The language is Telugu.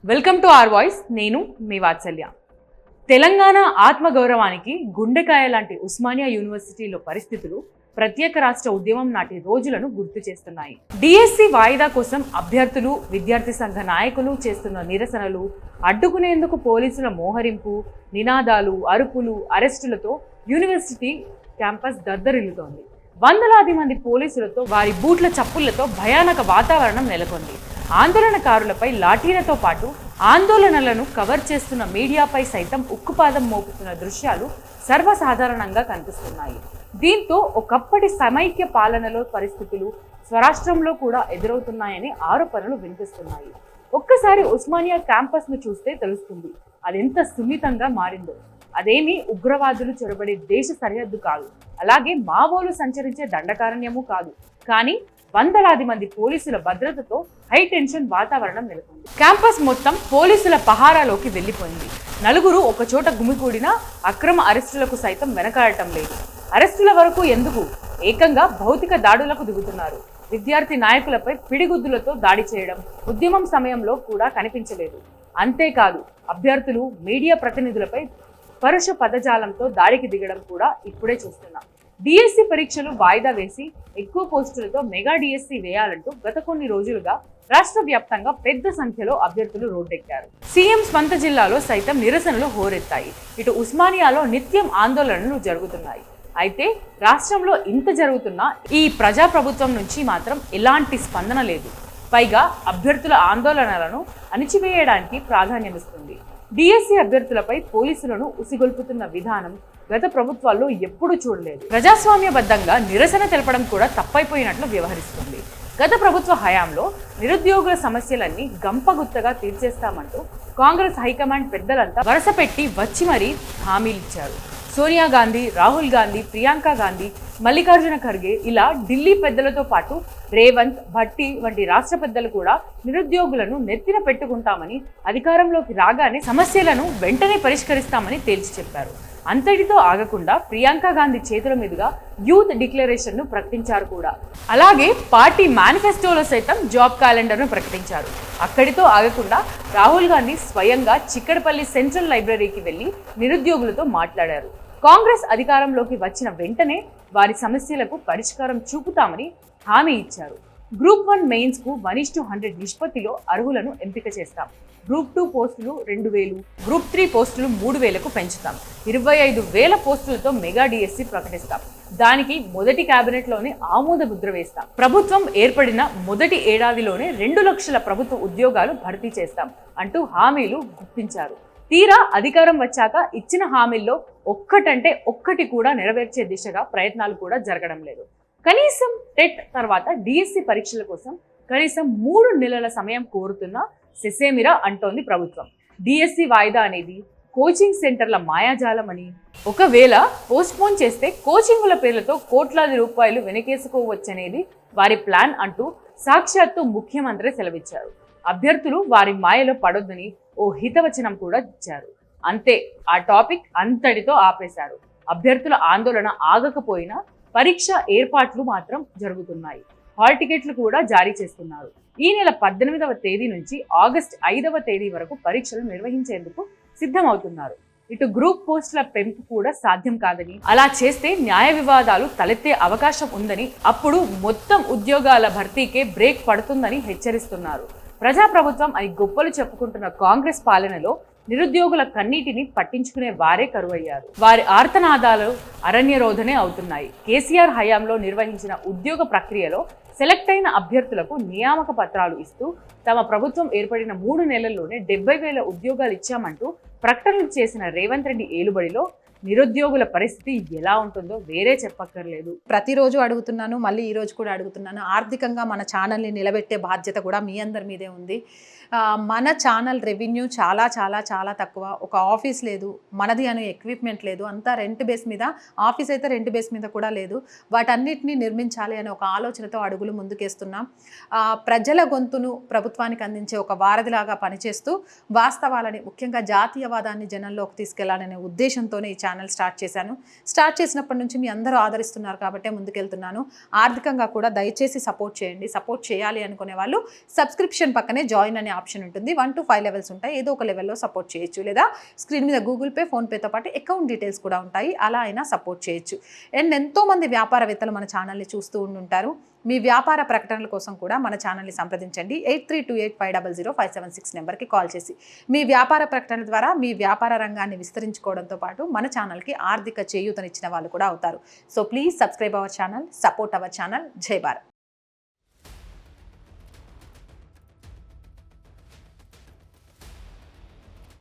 Welcome to are voice. నేను మీ వాత్సల్య. తెలంగాణ ఆత్మగౌరవానికి గుండెకాయ లాంటి ఉస్మానియా యూనివర్సిటీలో పరిస్థితులు ప్రత్యేక రాష్ట్ర ఉద్యమం నాటి రోజులను గుర్తు చేస్తున్నాయి. డిఎస్సి వాయిదా కోసం అభ్యర్థులు, విద్యార్థి సంఘ నాయకులు చేస్తున్న నిరసనలు, అడ్డుకునేందుకు పోలీసుల మోహరింపు, నినాదాలు, అరుపులు, అరెస్టులతో యూనివర్సిటీ క్యాంపస్ దద్దరిల్లుతోంది. వందలాది మంది పోలీసులతో, వారి బూట్ల చప్పుళ్లతో భయానక వాతావరణం నెలకొంది. ఆందోళనకారులపై లాఠీలతో పాటు ఆందోళనలను కవర్ చేస్తున్న మీడియాపై సైతం ఉక్కుపాదం మోపుతున్న దృశ్యాలు సర్వసాధారణంగా కనిపిస్తున్నాయి. దీంతో ఒకప్పటి సమైక్య పాలనలో పరిస్థితులు స్వరాష్ట్రంలో కూడా ఎదురవుతున్నాయని ఆరోపణలు వినిపిస్తున్నాయి. ఒక్కసారి ఉస్మానియా క్యాంపస్ ను చూస్తే తెలుస్తుంది అదెంత సున్నితంగా మారిందో. అదేమీ ఉగ్రవాదులు చొరబడే దేశ సరిహద్దు కాదు, అలాగే మావోలు సంచరించే దండకారణ్యము కాదు. కానీ వందలాది మంది పోలీసుల భద్రతతో హై టెన్షన్ వాతావరణం నెలకొంది. క్యాంపస్ మొత్తం పోలీసుల పహారాలోకి వెళ్లిపోయింది. నలుగురు ఒకచోట గుమికూడినా అక్రమ అరెస్టులకు సైతం వెనకాడటం లేదు. అరెస్టుల వరకు ఎందుకు, ఏకంగా భౌతిక దాడులకు దిగుతున్నారు. విద్యార్థి నాయకులపై పిడిగుద్దులతో దాడి చేయడం ఉద్యమం సమయంలో కూడా కనిపించలేదు. అంతేకాదు, అభ్యర్థులు, మీడియా ప్రతినిధులపై పరుష పదజాలంతో దాడికి దిగడం కూడా ఇప్పుడే చూస్తున్నాం. డిఎస్సి పరీక్షలు వాయిదా వేసి ఎక్కువ పోస్టులతో మెగా డిఎస్సి వేయాలంటూ గత కొన్ని రోజులుగా రాష్ట్ర వ్యాప్తంగా పెద్ద సంఖ్యలో అభ్యర్థులు రోడ్డెక్కారు. సీఎం స్వంత జిల్లాలో సైతం నిరసనలు హోరెత్తాయి. ఇటు ఉస్మానియాలో నిత్యం ఆందోళనలు జరుగుతున్నాయి. అయితే రాష్ట్రంలో ఇంత జరుగుతున్నా ఈ ప్రజాప్రభుత్వం నుంచి మాత్రం ఎలాంటి స్పందన లేదు. పైగా అభ్యర్థుల ఆందోళనలను అణిచివేయడానికి ప్రాధాన్యమిస్తుంది. డిఎస్సి అభ్యర్థులపై పోలీసులను ఉసిగొల్పుతున్న విధానం గత ప్రభుత్వాల్లో ఎప్పుడూ చూడలేదు. ప్రజాస్వామ్యబద్ధంగా నిరసన తెలపడం కూడా తప్పైపోయినట్లు వ్యవహరిస్తుంది. గత ప్రభుత్వ హయాంలో నిరుద్యోగుల సమస్యలన్నీ గంపగుత్తగా తీర్చేస్తామంటూ కాంగ్రెస్ హైకమాండ్ పెద్దలంతా వరుసపెట్టి వచ్చి మరీ హామీలిచ్చారు. సోనియా గాంధీ, రాహుల్ గాంధీ, ప్రియాంక గాంధీ, మల్లికార్జున ఖర్గే ఇలా ఢిల్లీ పెద్దలతో పాటు రేవంత్, భట్టి వంటి రాష్ట్ర పెద్దలు కూడా నిరుద్యోగులను నెత్తిన పెట్టుకుంటామని, అధికారంలోకి రాగానే సమస్యలను వెంటనే పరిష్కరిస్తామని తేల్చి చెప్పారు. అంతటితో ఆగకుండా ప్రియాంక గాంధీ చేతుల మీదుగా యూత్ డిక్లరేషన్ ను ప్రకటించారు కూడా. అలాగే పార్టీ మేనిఫెస్టోలో సైతం జాబ్ క్యాలెండర్ ను ప్రకటించారు. అక్కడితో ఆగకుండా రాహుల్ గాంధీ స్వయంగా చిక్కడపల్లి సెంట్రల్ లైబ్రరీకి వెళ్లి నిరుద్యోగులతో మాట్లాడారు. కాంగ్రెస్ అధికారంలోకి వచ్చిన వెంటనే వారి సమస్యలకు పరిష్కారం చూపుతామని హామీ ఇచ్చారు. గ్రూప్ 1 మెయిన్స్ కు 1:100 నిష్పత్తిలో అర్హులను ఎంపిక చేస్తాం. గ్రూప్ 2 పోస్టులు 2,000, గ్రూప్ 3 పోస్టులు 3,000కు పెంచుతాం. 25,000 పోస్టులతో మెగా డిఎస్సి ప్రకటిస్తాం. దానికి మొదటి కేబినెట్లోనే ఆమోద ముద్ర వేస్తాం. ప్రభుత్వం ఏర్పడిన మొదటి ఏడాదిలోనే 2 లక్షల ప్రభుత్వ ఉద్యోగాలు భర్తీ చేస్తాం అంటూ హామీలు గుప్పించారు. తీరా అధికారం వచ్చాక ఇచ్చిన హామీల్లో ఒక్కటంటే ఒక్కటి కూడా నెరవేర్చే దిశగా ప్రయత్నాలు కూడా జరగడం లేదు. కనీసం టెట్ తర్వాత డిఎస్సి పరీక్షల కోసం కనీసం 3 నెలల సమయం కోరుతున్న సెసేమిరా అంటోంది ప్రభుత్వం. డిఎస్సి వాయిదా అనేది కోచింగ్ సెంటర్ల మాయాజాలం అని, ఒకవేళ పోస్ట్పోన్ చేస్తే కోచింగుల పేర్లతో కోట్లాది రూపాయలు వెనకేసుకోవచ్చనేది వారి ప్లాన్ అంటూ సాక్షాత్తు ముఖ్యమంత్రి సెలవిచ్చారు. అభ్యర్థులు వారి మాయలో పడొద్దని ఓ హితవచనం కూడా ఇచ్చారు. అంతే, ఆ టాపిక్ అంతటితో ఆపేశారు. అభ్యర్థుల ఆందోళన ఆగకపోయినా పరీక్ష ఏర్పాట్లు మాత్రం జరుగుతున్నాయి. హాల్ టికెట్లు కూడా జారీ చేస్తున్నారు. ఈ నెల 18వ తేదీ నుంచి ఆగస్టు 5వ తేదీ వరకు పరీక్షలు నిర్వహించేందుకు సిద్ధమవుతున్నారు. ఇటు గ్రూప్ పోస్టుల పెంపు కూడా సాధ్యం కాదని, అలా చేస్తే న్యాయ వివాదాలు తలెత్తే అవకాశం ఉందని, అప్పుడు మొత్తం ఉద్యోగాల భర్తీకే బ్రేక్ పడుతుందని హెచ్చరిస్తున్నారు. ప్రజాప్రభుత్వం అని గొప్పలు చెప్పుకుంటున్న కాంగ్రెస్ పాలనలో నిరుద్యోగుల కన్నీటిని పట్టించుకునే వారే కరువయ్యారు. వారి ఆర్తనాదాలు అరణ్యరోధనే అవుతున్నాయి. కేసీఆర్ హయాంలో నిర్వహించిన ఉద్యోగ ప్రక్రియలో సెలెక్ట్ అయిన అభ్యర్థులకు నియామక పత్రాలు ఇస్తూ తమ ప్రభుత్వం ఏర్పడిన 3 నెలల్లోనే 70,000 ఉద్యోగాలు ఇచ్చామంటూ ప్రకటనలు చేసిన రేవంత్ రెడ్డి ఏలుబడిలో నిరుద్యోగుల పరిస్థితి ఎలా ఉంటుందో వేరే చెప్పక్కర్లేదు. ప్రతిరోజు అడుగుతున్నాను, మళ్ళీ ఈ రోజు కూడా అడుగుతున్నాను. ఆర్థికంగా మన ఛానల్ని నిలబెట్టే బాధ్యత కూడా మీ అందరి మీదే ఉంది. మన ఛానల్ రెవెన్యూ చాలా చాలా చాలా తక్కువ. ఒక ఆఫీస్ లేదు, మనది అనే ఎక్విప్మెంట్ లేదు, అంతా రెంట్ బేస్ మీద. ఆఫీస్ అయితే రెంట్ బేస్ మీద కూడా లేదు. వాటన్నిటిని నిర్మించాలి అనే ఒక ఆలోచనతో అడుగులు ముందుకేస్తున్నాం. ప్రజల గొంతును ప్రభుత్వానికి అందించే ఒక వారధిలాగా పనిచేస్తూ వాస్తవాలని, ముఖ్యంగా జాతీయవాదాన్ని జనంలోకి తీసుకెళ్లాలనే ఉద్దేశంతోనే ఈ ఛానల్ ఛానల్ స్టార్ట్ చేసినప్పటి నుంచి మీ అందరూ ఆదరిస్తున్నారు కాబట్టే ముందుకెళ్తున్నాను. ఆర్థికంగా కూడా దయచేసి సపోర్ట్ చేయండి. సపోర్ట్ చేయాలి అనుకునే వాళ్ళు సబ్స్క్రిప్షన్ పక్కనే జాయిన్ అనే ఆప్షన్ ఉంటుంది. 1 to 5 లెవెల్స్ ఉంటాయి. ఏదో ఒక లెవెల్లో సపోర్ట్ చేయొచ్చు, లేదా స్క్రీన్ మీద గూగుల్ పే, ఫోన్పేతో పాటు అకౌంట్ డీటెయిల్స్ కూడా ఉంటాయి. అలా అయినా సపోర్ట్ చేయొచ్చు. అండ్ ఎంతోమంది వ్యాపారవేత్తలు మన ఛానల్ని చూస్తూ ఉంటుంటారు. మీ వ్యాపార ప్రకటనల కోసం కూడా మన ఛానల్ని సంప్రదించండి. 8328500576 నెంబర్కి కాల్ చేసి మీ వ్యాపార ప్రకటన ద్వారా మీ వ్యాపార రంగాన్ని విస్తరించుకోవడంతో పాటు మన ఛానల్కి ఆర్థిక చేయూతనిచ్చిన వాళ్ళు కూడా అవుతారు. So please subscribe our channel, support our channel. జై భారత్.